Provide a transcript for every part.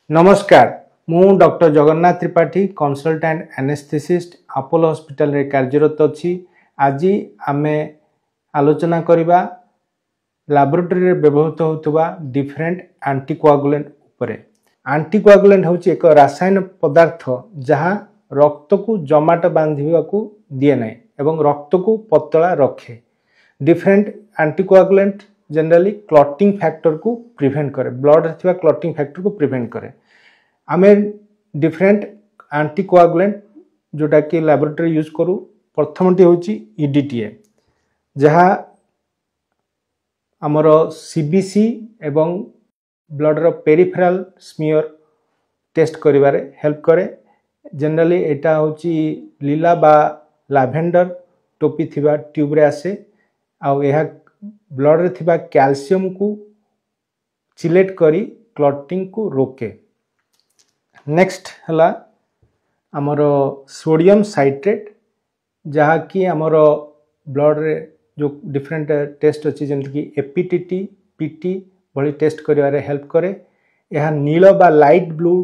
नमस्कार मु doctor Jagannath Tripathi consultant anaesthetist Apollo hospital रे कार्यरत अछि। आज आमे आलोचना करिबा लैबोरेटरी रे व्यवहृत होतबा डिफरेंट एंटीकोआगुलेंट उपरे। एंटीकोआगुलेंट होची एक रासायन पदार्थ जहाँ रक्त को जमाट बांधिबा को दिए नै एवं रक्त को पतला रखे। Different anticoagulant generally clotting factor को प्रिवेंट करे, ब्लड थिबा क्लॉटिंग फैक्टर को प्रिवेंट करे। आमे डिफरेंट एंटीकोआगुलेंट जोटा कि लैबोरेटरी यूज करू। प्रथमटी होची ईडीटीए जहाँ आमर सीबीसी एवं ब्लड रो पेरिफेरल स्मीयर टेस्ट करिवारे हेल्प करे। जनरली एटा होची लीला बा लैवेंडर टोपी थिबा ट्यूब रे आसे आउ यह ब्लड रे थिबा कैल्शियम को चिलेट करी क्लॉटिंग को रोके। नेक्स्ट हला आमर सोडियम साइट्रेट जहाँ कि आमर ब्लड रे जो डिफरेंट टेस्ट अच्छी जमीन कि एपीटीटी पीटी भली टेस्ट करिवारे हेल्प करे। यह नील बा लाइट ब्लू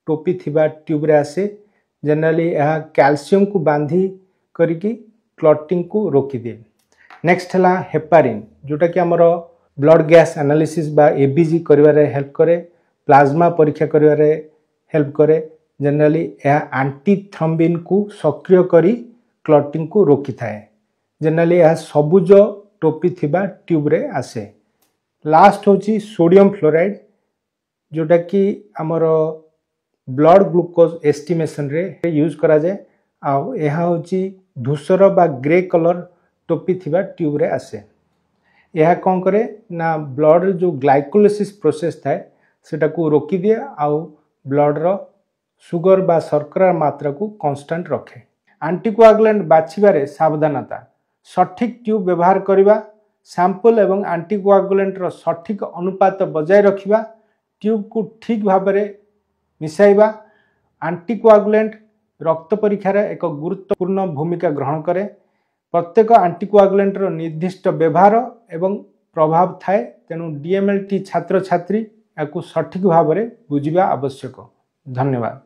टोपी थिबा ट्यूब रे आसे। जनरली यह कैल्शियम को बांधी करिकी क्लॉटिंग को रोकी दिए। नेक्स्ट हला हेपारिन जोटा कि आमर ब्लड गैस एनालिसिस बा एबीजी करिवारे हेल्प करे, प्लाज्मा परीक्षा करिवारे हेल्प करे। जनरली यह एंटी थ्रोम्बिन को सक्रिय करी क्लॉटिंग को रोकी थाए। जनरली यह सबुज टोपी थिबा ट्यूब रे आसे। लास्ट होची सोडियम फ्लोराइड जोटा कि आमर ब्लड ग्लूकोज एस्टिमेशन रे यूज करा जाए। आउ यह होची धूसर बा ग्रे कलर टोपी थिबा ट्यूब रे आसे। यह कौन करे ना ब्लड जो ग्लाइकोलिसिस प्रोसेस थाए सेटा को रोकी दिए आउ ब्लड रो सुगर बा शर्करा मात्रा को कांस्टेंट रखे। एंटीकोआगुलेंट बाछिबारे सावधानता, सठिक ट्यूब व्यवहार करिबा, सैंपल एवं एंटीकोआगुलेंट रो सठिक अनुपात बजाय रखिबा, ट्यूब को ठीक भाबरे मिसाइबा। एंटीकोआगुलेंट रक्त परीक्षा रे एक गुरुत्वपूर्ण भूमिका ग्रहण करे। प्रत्येक एंटीकोआगुलेंट रो निर्दिष्ट व्यवहार एवं प्रभाव थाए, तेणु डीएमएलटी छात्र छात्री याकू सठिक भाबरे बुझिबा आवश्यक। धन्यवाद।